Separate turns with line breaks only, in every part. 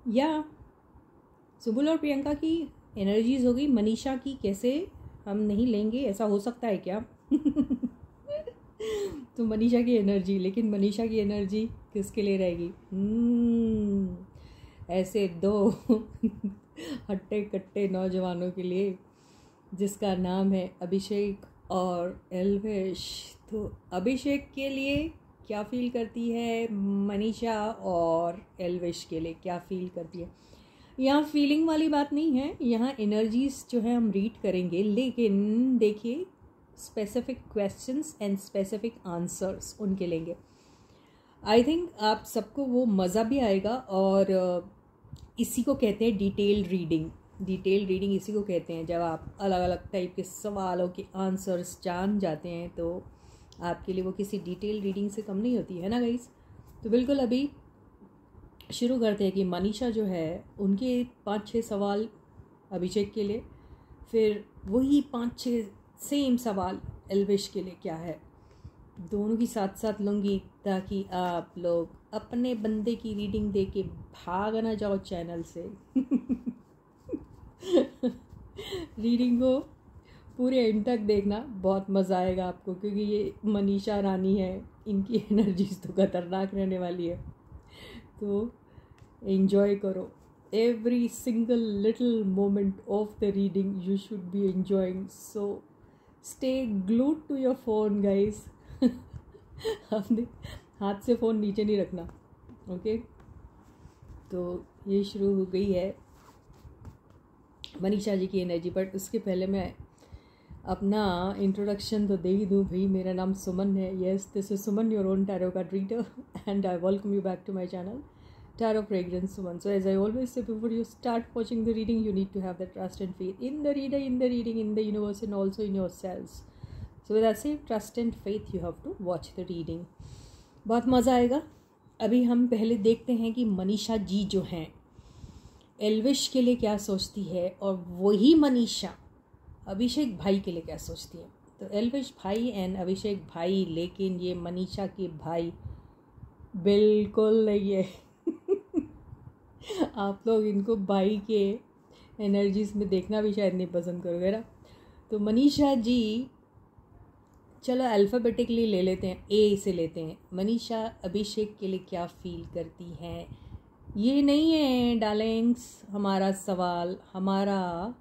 या सुबुल और प्रियंका की एनर्जीज होगी, मनीषा की कैसे हम नहीं लेंगे, ऐसा हो सकता है क्या? तो मनीषा की एनर्जी, लेकिन मनीषा की एनर्जी किसके लिए रहेगी? ऐसे दो हट्टे कट्टे नौजवानों के लिए, जिसका नाम है अभिषेक और एल्वेश। तो अभिषेक के लिए क्या फील करती है मनीषा, और एल्वेश के लिए क्या फील करती है? यहाँ फीलिंग वाली बात नहीं है, यहाँ एनर्जीज जो है हम रीड करेंगे, लेकिन देखिए specific questions and specific answers उनके लेंगे। आई थिंक आप सबको वो मज़ा भी आएगा, और इसी को कहते हैं डिटेल्ड रीडिंग। डिटेल्ड रीडिंग इसी को कहते हैं, जब आप अलग अलग टाइप के सवालों के आंसर्स जान जाते हैं तो आपके लिए वो किसी डिटेल रीडिंग से कम नहीं होती है ना गाइस। तो बिल्कुल अभी शुरू करते हैं कि मनीषा जो है उनके 5-6 सवाल अभिषेक के लिए, फिर वही 5-6 सेम सवाल एल्वेश के लिए क्या है, दोनों की साथ साथ लूँगी, ताकि आप लोग अपने बंदे की रीडिंग दे के भाग ना जाओ चैनल से। रीडिंग को पूरे एंड तक देखना, बहुत मज़ा आएगा आपको, क्योंकि ये मनीषा रानी है, इनकी एनर्जीज तो खतरनाक रहने वाली है। तो एंजॉय करो, every single little moment of the reading you should be enjoying, so stay glued to your phone guys. आपने हाथ से फ़ोन नीचे नहीं रखना, ओके। तो ये शुरू हो गई है मनीषा जी की एनर्जी, बट उसके पहले मैं अपना इंट्रोडक्शन तो दे ही दूँ भाई। मेरा नाम सुमन है, yes this is Suman, your own tarot card reader, and I welcome you back to my channel, Tarot Fragrance Suman. So as I always say, before you start watching the reading, you need to have the trust and faith in the reader, in the reading, in the universe, and also in yourselves. So with that same trust and faith, you have to watch the reading. बहुत मज़ा आएगा। अभी हम पहले देखते हैं कि मनीषा जी जो हैं एल्विश के लिए क्या सोचती है, और वही मनीषा अभिषेक भाई के लिए क्या सोचती है। तो एल्विश भाई एंड अभिषेक भाई, लेकिन ये मनीषा के भाई बिल्कुल नहीं है। आप लोग इनको भाई के एनर्जीज में देखना भी शायद नहीं पसंद करोगे ना। तो मनीषा जी, चलो अल्फ़ाबेटिकली ले लेते हैं, ए से लेते हैं। मनीषा अभिषेक के लिए क्या फील करती हैं? ये नहीं है डार्लिंग्स हमारा सवाल, हमारा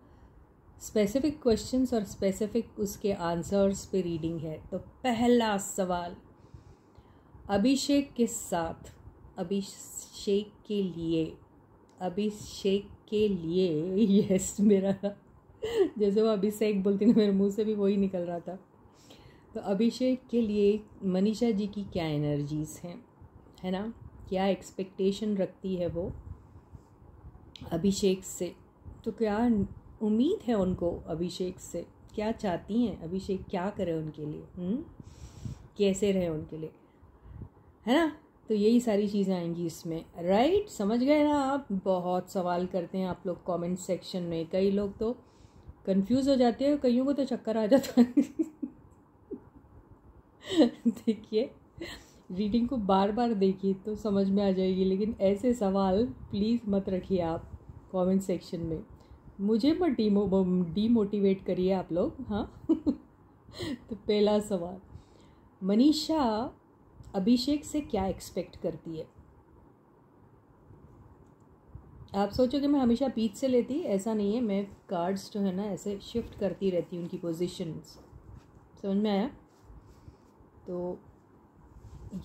स्पेसिफिक क्वेश्चंस और स्पेसिफिक उसके आंसर्स पे रीडिंग है। तो पहला सवाल, अभिषेक के साथ, अभिषेक के लिए, अभिषेक के लिए, यस मेरा जैसे वो अभिषेक बोलती ना, मेरे मुंह से भी वही निकल रहा था। तो अभिषेक के लिए मनीषा जी की क्या एनर्जीज हैं, है ना, क्या एक्सपेक्टेशन रखती है वो अभिषेक से, तो क्या उम्मीद है उनको अभिषेक से, क्या चाहती हैं अभिषेक क्या करे उनके लिए, कैसे रहे उनके लिए, है ना। तो यही सारी चीज़ें आएंगी इसमें, राइट, समझ गए ना आप। बहुत सवाल करते हैं आप लोग कमेंट सेक्शन में, कई लोग तो कंफ्यूज हो जाते हैं, कईयों को तो चक्कर आ जाता है। देखिए रीडिंग को बार बार देखिए तो समझ में आ जाएगी, लेकिन ऐसे सवाल प्लीज़ मत रखिए आप कमेंट सेक्शन में, मुझे मत डीमोटिवेट करिए आप लोग, हाँ। तो पहला सवाल, मनीषा अभिषेक से क्या एक्सपेक्ट करती है? आप सोचोगे मैं हमेशा बीच से लेती, ऐसा नहीं है, मैं कार्ड्स जो है ना ऐसे शिफ्ट करती रहती हूँ उनकी पोजीशंस, समझ में आया। तो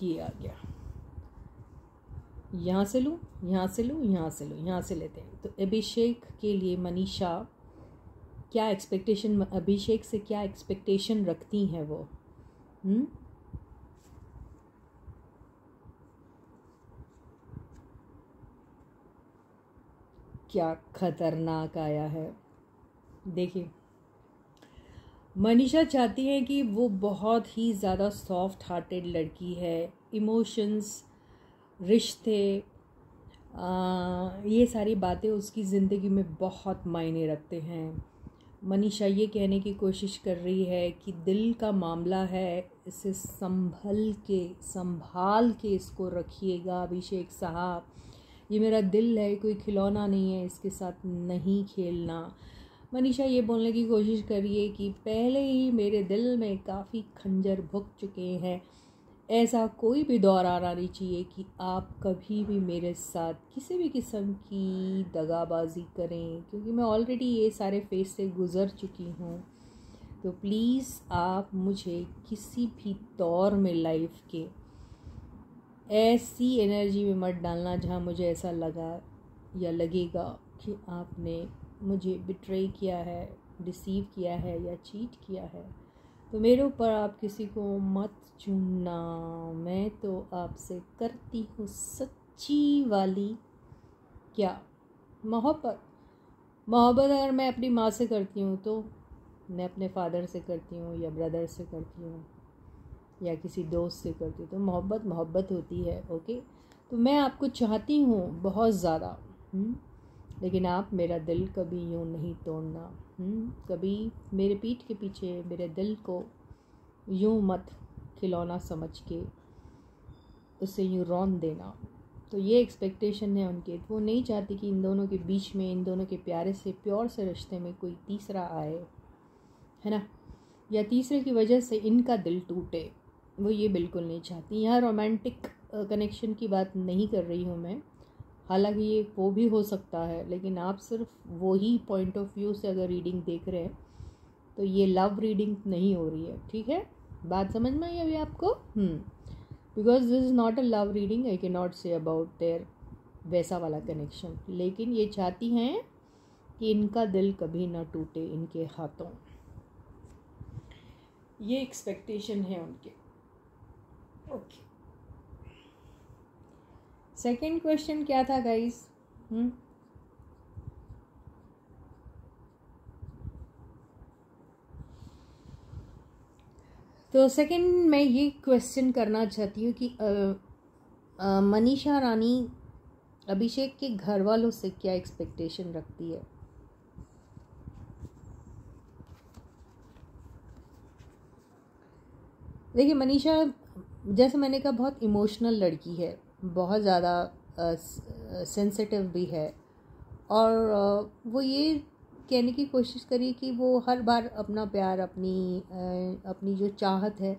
ये आ गया, यहाँ से लूँ, यहाँ से लूँ, यहाँ से लूँ, यहाँ से लेते हैं। तो अभिषेक के लिए मनीषा क्या एक्सपेक्टेशन, अभिषेक से क्या एक्सपेक्टेशन रखती हैं वो, क्या खतरनाक आया है। देखिए मनीषा चाहती है कि वो बहुत ही ज़्यादा सॉफ्ट हार्टेड लड़की है, इमोशंस, रिश्ते, ये सारी बातें उसकी ज़िंदगी में बहुत मायने रखते हैं। मनीषा ये कहने की कोशिश कर रही है कि दिल का मामला है, इसे संभाल के इसको रखिएगा अभिषेक साहब, ये मेरा दिल है, कोई खिलौना नहीं है, इसके साथ नहीं खेलना। मनीषा ये बोलने की कोशिश करिए कि पहले ही मेरे दिल में काफ़ी खंजर भुक चुके हैं। ऐसा कोई भी दौर आना नहीं चाहिए कि आप कभी भी मेरे साथ किसी भी किस्म की दगाबाजी करें, क्योंकि मैं ऑलरेडी ये सारे फेज से गुज़र चुकी हूँ। तो प्लीज़ आप मुझे किसी भी दौर में लाइफ के ऐसी एनर्जी में मत डालना जहाँ मुझे ऐसा लगा या लगेगा कि आपने मुझे बिट्रे किया है, डिसीव किया है या चीट किया है। तो मेरे ऊपर आप किसी को मत चुनना। मैं तो आपसे करती हूँ सच्ची वाली क्या मोहब्बत। अगर मैं अपनी माँ से करती हूँ तो मैं अपने फादर से करती हूँ या ब्रदर से करती हूँ या किसी दोस्त से करती हूँ, तो मोहब्बत होती है। ओके, तो मैं आपको चाहती हूँ बहुत ज़्यादा, लेकिन आप मेरा दिल कभी यूँ नहीं तोड़ना। कभी मेरे पीठ के पीछे मेरे दिल को यूँ मत खिलौना समझ के उसे यूँ रौंद देना। तो ये एक्सपेक्टेशन है उनके। वो नहीं चाहती कि इन दोनों के बीच में, इन दोनों के प्यारे से प्योर से रिश्ते में कोई तीसरा आए, है ना, या तीसरे की वजह से इनका दिल टूटे। वो ये बिल्कुल नहीं चाहती। यहाँ रोमांटिक कनेक्शन की बात नहीं कर रही हूँ मैं, हालांकि ये वो भी हो सकता है, लेकिन आप सिर्फ वही पॉइंट ऑफ व्यू से अगर रीडिंग देख रहे हैं तो ये लव रीडिंग नहीं हो रही है। ठीक है, बात समझ में आई अभी आपको? Because this is not a love reading, I can not say about their वैसा वाला कनेक्शन। लेकिन ये चाहती हैं कि इनका दिल कभी ना टूटे इनके हाथों, ये एक्सपेक्टेशन है उनके। ओके, सेकंड क्वेश्चन क्या था गाइस? तो सेकंड मैं ये क्वेश्चन करना चाहती हूँ कि मनीषा रानी अभिषेक के घर वालों से क्या एक्सपेक्टेशन रखती है। देखिए, मनीषा जैसे मैंने कहा बहुत इमोशनल लड़की है, बहुत ज़्यादा सेंसिटिव भी है, और वो ये कहने की कोशिश करी कि वो हर बार अपना प्यार, अपनी जो चाहत है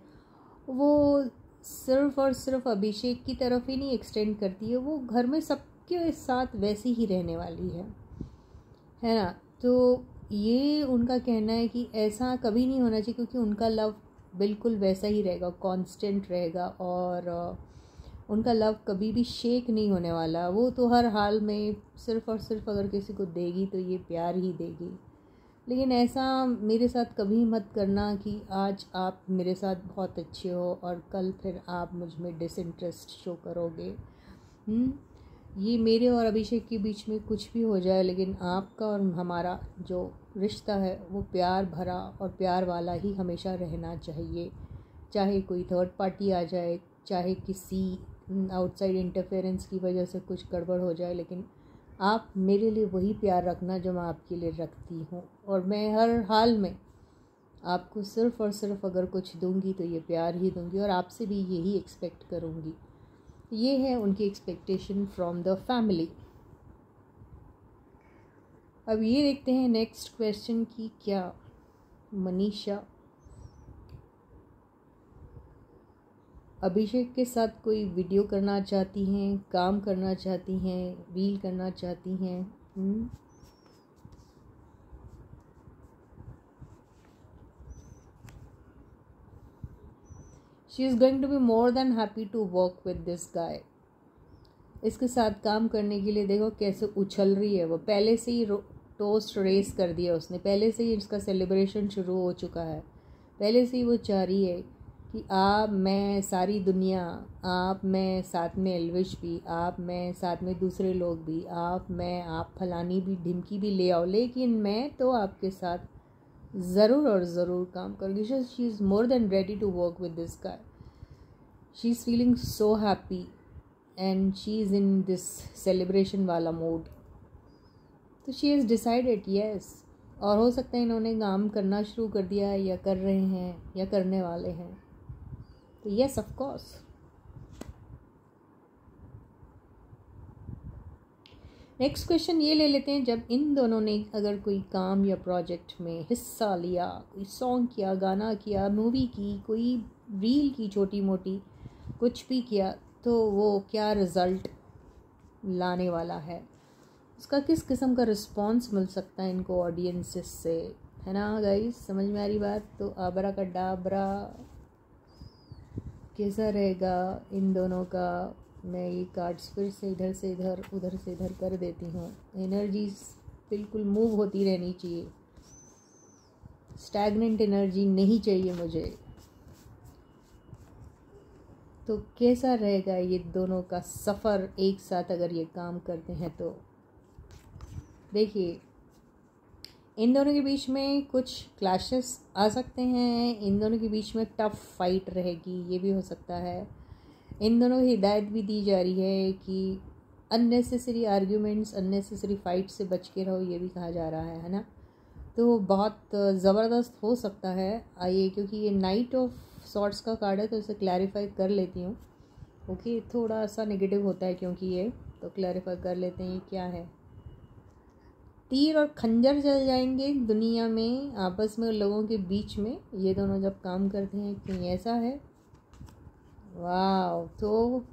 वो सिर्फ़ और सिर्फ अभिषेक की तरफ ही नहीं एक्सटेंड करती है, वो घर में सबके साथ वैसी ही रहने वाली है ना। तो ये उनका कहना है कि ऐसा कभी नहीं होना चाहिए, क्योंकि उनका लव बिल्कुल वैसा ही रहेगा, कांस्टेंट रहेगा, और उनका लव कभी भी शेक नहीं होने वाला। वो तो हर हाल में सिर्फ़ और सिर्फ अगर किसी को देगी तो ये प्यार ही देगी। लेकिन ऐसा मेरे साथ कभी मत करना कि आज आप मेरे साथ बहुत अच्छे हो और कल फिर आप मुझ में डिसइंटरेस्ट शो करोगे। ये मेरे और अभिषेक के बीच में कुछ भी हो जाए, लेकिन आपका और हमारा जो रिश्ता है वो प्यार भरा और प्यार वाला ही हमेशा रहना चाहिए। चाहे कोई थर्ड पार्टी आ जाए, चाहे किसी आउटसाइड इंटरफेरेंस की वजह से कुछ गड़बड़ हो जाए, लेकिन आप मेरे लिए वही प्यार रखना जो मैं आपके लिए रखती हूँ। और मैं हर हाल में आपको सिर्फ़ और सिर्फ अगर कुछ दूंगी तो ये प्यार ही दूंगी, और आपसे भी यही एक्सपेक्ट करूँगी। ये है उनकी एक्सपेक्टेशन फ्रॉम द फैमिली। अब ये देखते हैं नेक्स्ट क्वेश्चन की क्या मनीषा अभिषेक के साथ कोई वीडियो करना चाहती हैं, काम करना चाहती हैं, रील करना चाहती हैं। She is going to be more than happy to work with this guy. इसके साथ काम करने के लिए देखो कैसे उछल रही है वो। पहले से ही टोस्ट रेस कर दिया उसने, पहले से ही इसका सेलिब्रेशन शुरू हो चुका है। पहले से ही वो चाह रही है कि आप, मैं, सारी दुनिया, आप, मैं, साथ में एल्विश भी, आप, मैं, साथ में दूसरे लोग भी, आप, मैं, आप, फलानी भी, ढिमकी भी ले आओ, लेकिन मैं तो आपके साथ ज़रूर और ज़रूर काम करूँगी। She is more than ready to work with this guy. She is feeling so happy and she is in this celebration वाला मूड। तो शी इज़ डिसाइडेड, यस। और हो सकता है इन्होंने काम करना शुरू कर दिया है, या कर रहे हैं, या करने वाले हैं। तो yes, of course. Next question ये ले लेते हैं, जब इन दोनों ने अगर कोई काम या प्रोजेक्ट में हिस्सा लिया, कोई सॉन्ग किया, गाना किया, मूवी की, कोई रील की छोटी मोटी, कुछ भी किया, तो वो क्या रिज़ल्ट लाने वाला है, उसका किस किस्म का रिस्पॉन्स मिल सकता है इनको ऑडियंसेस से, है ना गाइस? समझ में आ रही बात? तो आबरा का डाबरा कैसा रहेगा इन दोनों का? मैं ये कार्ड्स फिर से इधर से इधर, उधर से इधर कर देती हूँ। एनर्जीज बिल्कुल मूव होती रहनी चाहिए, स्टैगनेंट एनर्जी नहीं चाहिए मुझे। तो कैसा रहेगा ये दोनों का सफ़र एक साथ अगर ये काम करते हैं तो? देखिए, इन दोनों के बीच में कुछ क्लैशेस आ सकते हैं, इन दोनों के बीच में टफ फाइट रहेगी, ये भी हो सकता है। इन दोनों को हिदायत भी दी जा रही है कि अननेसेसरी आर्ग्यूमेंट्स, अननेसेसरी फाइट से बच के रहो, ये भी कहा जा रहा है ना? तो बहुत ज़बरदस्त हो सकता है। आइए, क्योंकि ये नाइट ऑफ सॉर्ट्स का कार्ड है तो इसे क्लैरिफाई कर लेती हूँ। ओके, थोड़ा सा नेगेटिव होता है क्योंकि ये, तो क्लैरिफाई कर लेते हैं ये क्या है। तीर और खंजर चल जाएंगे दुनिया में, आपस में लोगों के बीच में, ये दोनों जब काम करते हैं, कहीं ऐसा है। वाह, तो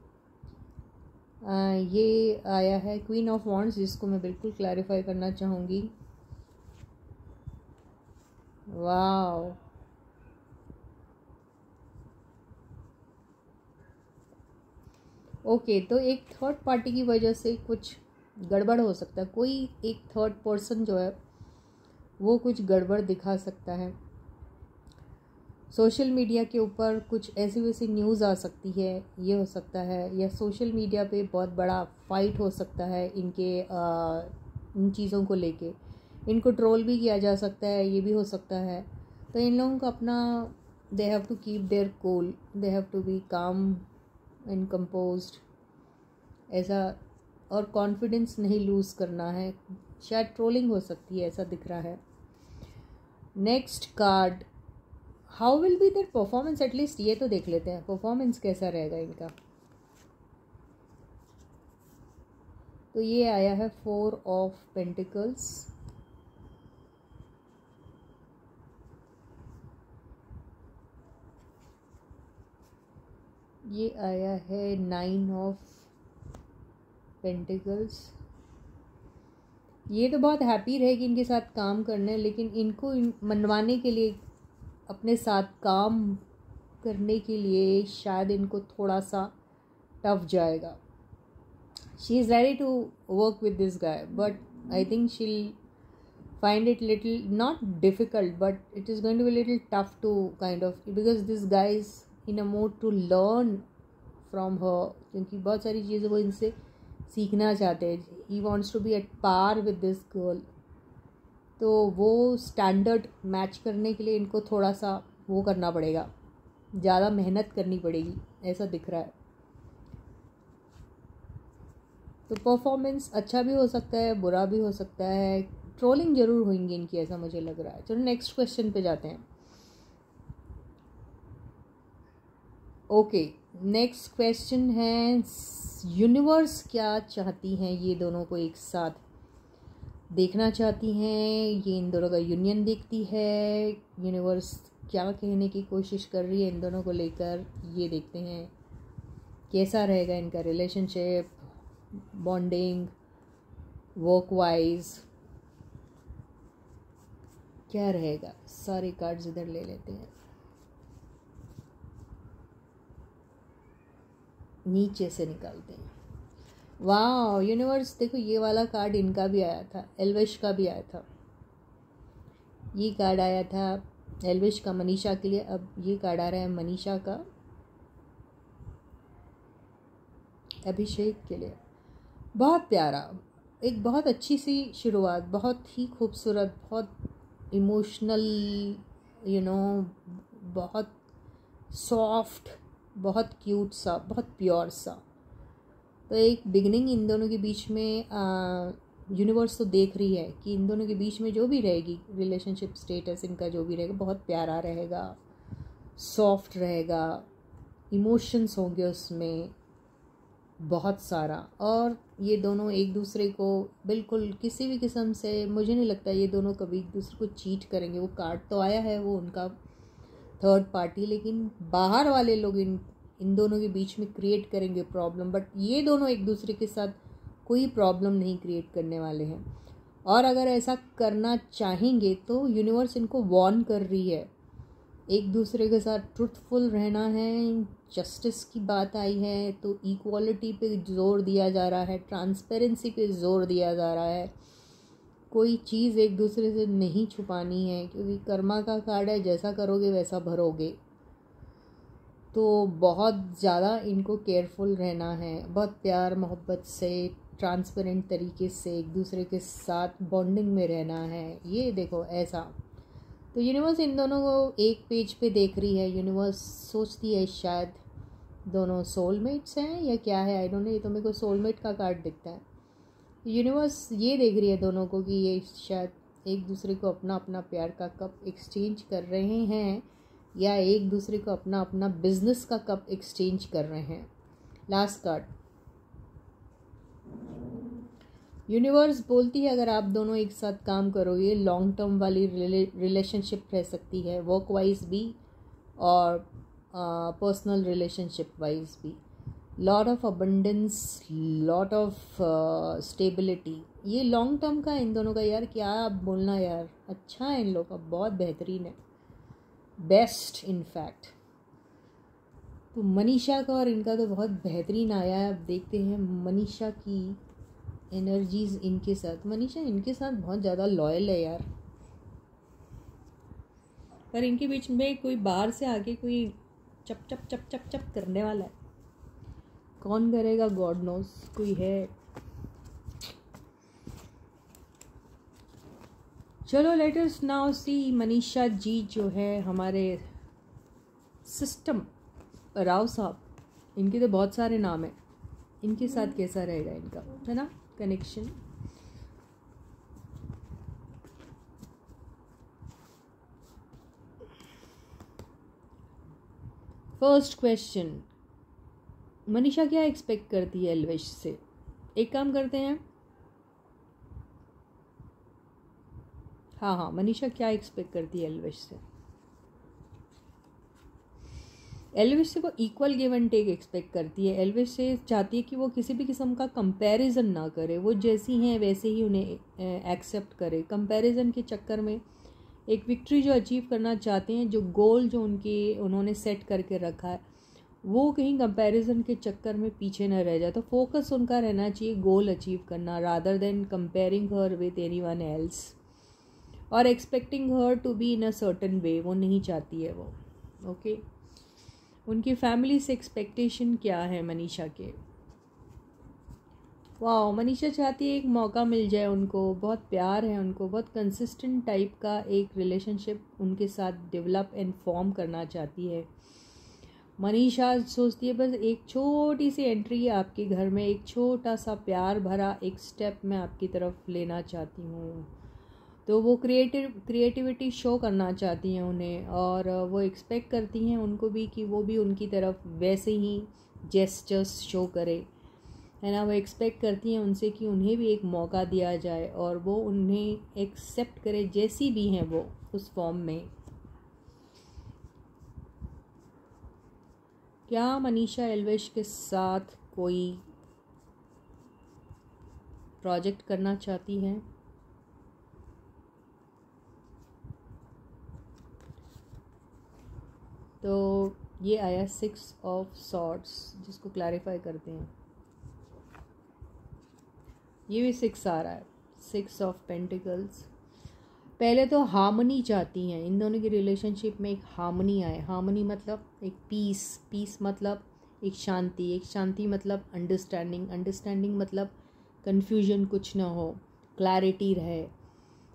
ये आया है क्वीन ऑफ वॉन्ड्स, जिसको मैं बिल्कुल क्लैरिफाई करना चाहूँगी। वाह, ओके, तो एक थर्ड पार्टी की वजह से कुछ गड़बड़ हो सकता है। कोई एक थर्ड पर्सन जो है वो कुछ गड़बड़ दिखा सकता है। सोशल मीडिया के ऊपर कुछ ऐसी वैसी न्यूज़ आ सकती है, ये हो सकता है। या सोशल मीडिया पे बहुत बड़ा फाइट हो सकता है इनके इन चीज़ों को लेके, इनको ट्रोल भी किया जा सकता है, ये भी हो सकता है। तो इन लोगों को अपना, they have to keep their cool, they have to be calm and composed, ऐसा, और कॉन्फिडेंस नहीं लूज़ करना है। शायद ट्रोलिंग हो सकती है, ऐसा दिख रहा है। Next card, how will be their performance, at least ये तो देख लेते हैं परफॉर्मेंस कैसा रहेगा इनका। तो ये आया है 4 ऑफ पेंटिकल्स, ये आया है 9 ऑफ पेंटिकल्स। ये तो बहुत हैप्पी रहेगी इनके साथ काम करने, लेकिन इनको मनवाने के लिए, अपने साथ काम करने के लिए शायद इनको थोड़ा सा टफ जाएगा। She is ready to work with this guy, but I think she'll find it little, not difficult, but it is going to be a little tough to kind of, because this guy is in a mood to learn from her, क्योंकि बहुत सारी चीज़ें वो इनसे सीखना चाहते हैं। he wants to be at par with this girl, तो वो स्टैंडर्ड मैच करने के लिए इनको थोड़ा सा वो करना पड़ेगा, ज़्यादा मेहनत करनी पड़ेगी, ऐसा दिख रहा है। तो परफॉर्मेंस अच्छा भी हो सकता है, बुरा भी हो सकता है, ट्रोलिंग जरूर होंगी इनकी, ऐसा मुझे लग रहा है। चलो नेक्स्ट क्वेश्चन पे जाते हैं। ओके, नेक्स्ट क्वेश्चन है, यूनिवर्स क्या चाहती हैं ये दोनों को एक साथ देखना चाहती हैं, ये इन दोनों का यूनियन देखती है। यूनिवर्स क्या कहने की कोशिश कर रही है इन दोनों को लेकर, ये देखते हैं कैसा रहेगा इनका रिलेशनशिप, बॉन्डिंग, वर्क वाइज क्या रहेगा। सारे कार्ड्स इधर ले लेते हैं, नीचे से निकालते हैं। वाह, यूनिवर्स देखो, ये वाला कार्ड इनका भी आया था, एल्विश का भी आया था। ये कार्ड आया था एल्विश का मनीषा के लिए, अब ये कार्ड आ रहा है मनीषा का अभिषेक के लिए। बहुत प्यारा, एक बहुत अच्छी सी शुरुआत, बहुत ही खूबसूरत, बहुत इमोशनल, यू नो, बहुत सॉफ्ट, बहुत क्यूट सा, बहुत प्योर सा। तो एक बिगनिंग इन दोनों के बीच में यूनिवर्स तो देख रही है कि इन दोनों के बीच में जो भी रहेगी रिलेशनशिप स्टेटस इनका जो भी रहेगा बहुत प्यारा रहेगा, सॉफ्ट रहेगा, इमोशंस होंगे उसमें, बहुत सारा। और ये दोनों एक दूसरे को बिल्कुल किसी भी किस्म से, मुझे नहीं लगता ये दोनों कभी एक दूसरे को चीट करेंगे। वो कार्ड तो आया है वो उनका थर्ड पार्टी, लेकिन बाहर वाले लोग इन दोनों के बीच में क्रिएट करेंगे प्रॉब्लम, बट ये दोनों एक दूसरे के साथ कोई प्रॉब्लम नहीं क्रिएट करने वाले हैं। और अगर ऐसा करना चाहेंगे तो यूनिवर्स इनको वार्न कर रही है, एक दूसरे के साथ ट्रुथफुल रहना है। जस्टिस की बात आई है तो इक्वालिटी पे जोर दिया जा रहा है, ट्रांसपेरेंसी पे जोर दिया जा रहा है। कोई चीज़ एक दूसरे से नहीं छुपानी है, क्योंकि कर्मा का कार्ड है, जैसा करोगे वैसा भरोगे। तो बहुत ज़्यादा इनको केयरफुल रहना है, बहुत प्यार मोहब्बत से ट्रांसपेरेंट तरीके से एक दूसरे के साथ बॉन्डिंग में रहना है। ये देखो ऐसा। तो यूनिवर्स इन दोनों को एक पेज पे देख रही है। यूनिवर्स सोचती है शायद दोनों सोलमेट्स हैं या क्या है, आई डोंट नो। ये तो मेरे को सोलमेट का कार्ड दिखता है। यूनिवर्स ये देख रही है दोनों को कि ये शायद एक दूसरे को अपना अपना प्यार का कप एक्सचेंज कर रहे हैं, या एक दूसरे को अपना अपना बिजनेस का कप एक्सचेंज कर रहे हैं। लास्ट कार्ड, यूनिवर्स बोलती है अगर आप दोनों एक साथ काम करोगे, लॉन्ग टर्म वाली रिलेशनशिप रह सकती है, वर्क वाइज भी और पर्सनल रिलेशनशिप वाइज भी। Lot of abundance, lot of stability, ये लॉन्ग टर्म का इन दोनों का। यार क्या आप बोलना यार, अच्छा है इन लोग का, बहुत बेहतरीन है, बेस्ट इनफैक्ट। तो मनीषा का और इनका तो बहुत बेहतरीन आया है। अब देखते हैं मनीषा की एनर्जीज इनके साथ। मनीषा इनके साथ बहुत ज़्यादा लॉयल है यार, पर इनके बीच में कोई बाहर से आके कोई चप चप चप चप चप करने वाला है। कौन करेगा गॉड नोस, कोई है। चलो let us now see Manisha ji जो है हमारे सिस्टम राव साहब, इनके तो बहुत सारे नाम हैं, इनके साथ कैसा रहेगा इनका, है ना, कनेक्शन। फर्स्ट क्वेश्चन, मनीषा क्या एक्सपेक्ट करती है एल्वेश से। एक काम करते हैं, हाँ मनीषा क्या एक्सपेक्ट करती है एल्वेश से। एल्वेश से वो equal give and take expect करती है। एल्वेश से चाहती है कि वो किसी भी किस्म का कंपैरिजन ना करे, वो जैसी हैं वैसे ही उन्हें एक्सेप्ट करे। कंपैरिजन के चक्कर में एक विक्ट्री जो अचीव करना चाहते हैं, जो गोल जो उन्होंने सेट करके रखा है, वो कहीं कंपैरिजन के चक्कर में पीछे न रह जाए। तो फोकस उनका रहना चाहिए गोल अचीव करना, rather than comparing her with anyone else और expecting her to be in a certain way. वो नहीं चाहती है वो, ओके। उनकी फैमिली से एक्सपेक्टेशन क्या है मनीषा के। वाह, मनीषा चाहती है एक मौका मिल जाए उनको, बहुत प्यार है उनको, बहुत कंसिस्टेंट टाइप का एक रिलेशनशिप उनके साथ डेवलप एंड फॉर्म करना चाहती है। मनीषा सोचती है बस एक छोटी सी एंट्री आपके घर में, एक छोटा सा प्यार भरा एक स्टेप मैं आपकी तरफ लेना चाहती हूँ। तो वो क्रिएटिविटी शो करना चाहती हैं उन्हें, और वो एक्सपेक्ट करती हैं उनको भी कि वो भी उनकी तरफ वैसे ही जेस्चर्स शो करे, है ना। वो एक्सपेक्ट करती हैं उनसे कि उन्हें भी एक मौका दिया जाए और वो उन्हें एक्सेप्ट करे जैसी भी हैं वो, उस फॉर्म में। क्या मनीषा एल्वेश के साथ कोई प्रोजेक्ट करना चाहती हैं। तो ये आया 6 ऑफ सॉर्ड्स, जिसको क्लैरिफाई करते हैं। ये भी 6 आ रहा है, 6 ऑफ पेंटिकल्स। पहले तो हार्मनी चाहती हैं, इन दोनों की रिलेशनशिप में एक हार्मनी आए। हार्मनी मतलब एक पीस मतलब एक शांति मतलब अंडरस्टैंडिंग मतलब कन्फ्यूजन कुछ ना हो, क्लैरिटी रहे,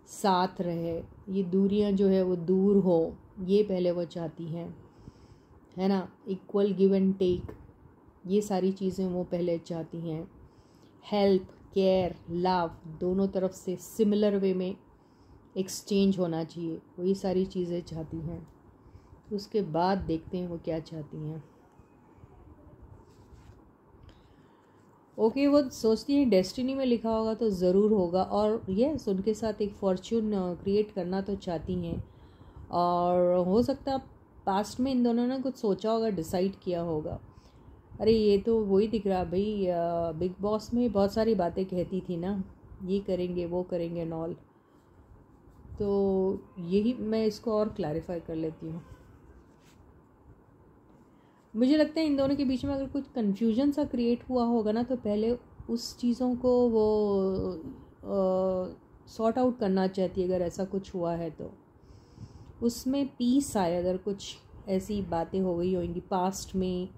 साथ रहे, ये दूरियां जो है वो दूर हो, ये पहले वो चाहती हैं, है ना। इक्वल गिव एंड टेक, ये सारी चीज़ें वो पहले चाहती हैं। हेल्प, केयर, लव दोनों तरफ से सिमिलर वे में एक्सचेंज होना चाहिए, वो ये सारी चीज़ें चाहती हैं। उसके बाद देखते हैं वो क्या चाहती हैं। ओके वो सोचती हैं डेस्टिनी में लिखा होगा तो ज़रूर होगा, और यस उनके साथ एक फॉर्च्यून क्रिएट करना तो चाहती हैं। और हो सकता है पास्ट में इन दोनों ने कुछ सोचा होगा, डिसाइड किया होगा। अरे ये तो वही दिख रहा भाई, बिग बॉस में बहुत सारी बातें कहती थी ना, ये करेंगे वो करेंगे नॉल। तो यही मैं इसको और क्लैरिफाई कर लेती हूँ। मुझे लगता है इन दोनों के बीच में अगर कुछ कन्फ्यूजन सा क्रिएट हुआ होगा ना, तो पहले उस चीज़ों को वो सॉर्ट आउट करना चाहती है। अगर ऐसा कुछ हुआ है तो उसमें पीस आए। अगर कुछ ऐसी बातें हो गई होंगी पास्ट में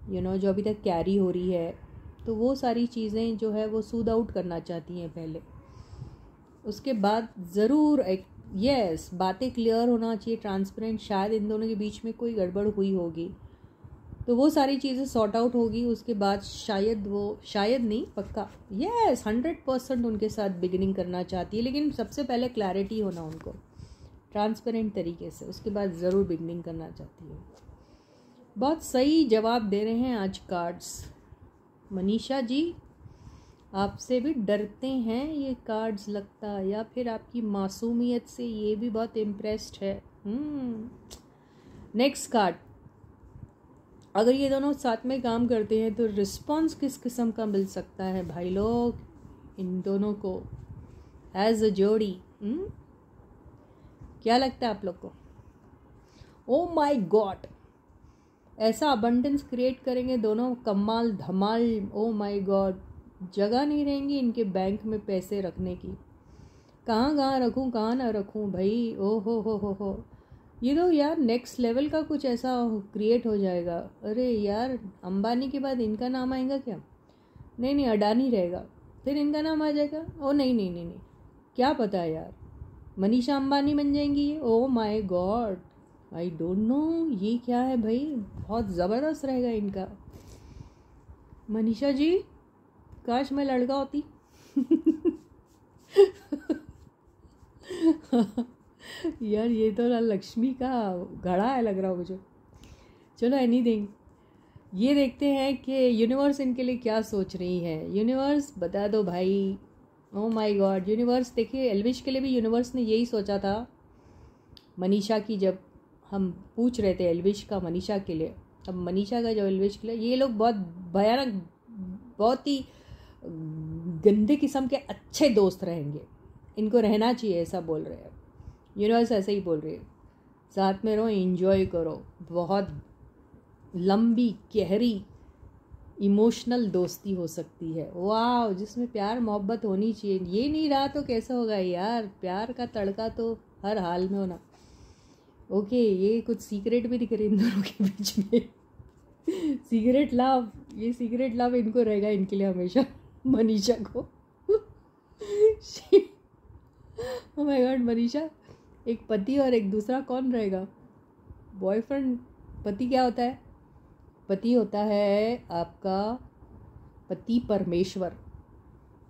जो अभी तक कैरी हो रही है, तो वो सारी चीज़ें जो है वो सूद आउट करना चाहती हैं पहले। उसके बाद ज़रूर एक बातें क्लियर होना चाहिए, ट्रांसपेरेंट। शायद इन दोनों के बीच में कोई गड़बड़ हुई होगी, तो वो सारी चीज़ें सॉर्ट आउट होगी। उसके बाद शायद नहीं, पक्का 100% उनके साथ बिगिनिंग करना चाहती है। लेकिन सबसे पहले क्लैरिटी होना उनको, ट्रांसपेरेंट तरीके से, उसके बाद ज़रूर बिगिनिंग करना चाहती है। बहुत सही जवाब दे रहे हैं आज कार्ड्स। मनीषा जी आपसे भी डरते हैं ये कार्ड्स लगता है, या फिर आपकी मासूमियत से ये भी बहुत इम्प्रेस्ड है। नेक्स्ट कार्ड, अगर ये दोनों साथ में काम करते हैं तो रिस्पॉन्स किस किस्म का मिल सकता है भाई लोग इन दोनों को एज अ जोड़ी? क्या लगता है आप लोग को? ओ माय गॉड, ऐसा अबंडेंस क्रिएट करेंगे दोनों, कमाल धमाल। ओ माय गॉड, जगह नहीं रहेंगी इनके बैंक में पैसे रखने की। कहाँ रखूँ, कहाँ ना रखूँ भाई। ओ हो ये तो यार नेक्स्ट लेवल का कुछ ऐसा क्रिएट हो जाएगा। अरे यार, अंबानी के बाद इनका नाम आएगा क्या? नहीं, अडानी रहेगा, फिर इनका नाम आ जाएगा। ओ नहीं, क्या पता है यार, मनीषा अंबानी बन जाएंगी ये। Oh my God, I don't know ये क्या है भाई, बहुत ज़बरदस्त रहेगा इनका। मनीषा जी, काश मैं लड़का होती। यार ये तो लक्ष्मी का घड़ा है लग रहा मुझे। चलो एनीथिंग, ये देखते हैं कि यूनिवर्स इनके लिए क्या सोच रही है। यूनिवर्स बता दो भाई। ओ माय गॉड, यूनिवर्स देखिए, एल्विश के लिए भी यूनिवर्स ने यही सोचा था। मनीषा की जब हम पूछ रहे थे एल्विश का मनीषा के लिए, अब मनीषा का जब एल्विश के लिए, ये लोग बहुत भयानक, बहुत ही गंदे किस्म के अच्छे दोस्त रहेंगे, इनको रहना चाहिए, ऐसा बोल रहे हैं यूनिवर्स। ऐसे ही बोल रही है, साथ में रहो, एंजॉय करो, बहुत लंबी गहरी इमोशनल दोस्ती हो सकती है। वाह, जिसमें प्यार मोहब्बत होनी चाहिए। ये नहीं रहा तो कैसा होगा यार, प्यार का तड़का तो हर हाल में होना। ओके, ये कुछ सीक्रेट भी दिख रहे इन दोनों के बीच में। सीक्रेट लव, ये सीक्रेट लव इनको रहेगा इनके लिए हमेशा, मनीषा को। ओह माय गॉड, मनीषा एक पति और एक दूसरा कौन रहेगा? बॉयफ्रेंड। पति क्या होता है? पति होता है आपका पति परमेश्वर।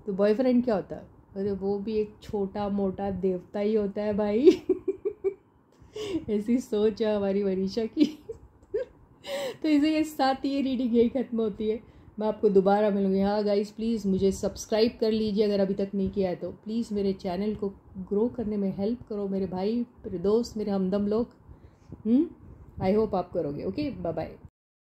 तो बॉयफ्रेंड क्या होता है? अरे वो भी एक छोटा मोटा देवता ही होता है भाई। ऐसी सोच है हमारी मनीषा की। तो इसे साथ ही ये रीडिंग यही खत्म होती है। मैं आपको दोबारा मिलूँगी। हाँ गाइस, प्लीज़ मुझे सब्सक्राइब कर लीजिए अगर अभी तक नहीं किया है तो। प्लीज़ मेरे चैनल को ग्रो करने में हेल्प करो मेरे भाई, मेरे दोस्त, मेरे हमदम लोग। आई होप आप करोगे। Okay, bye bye.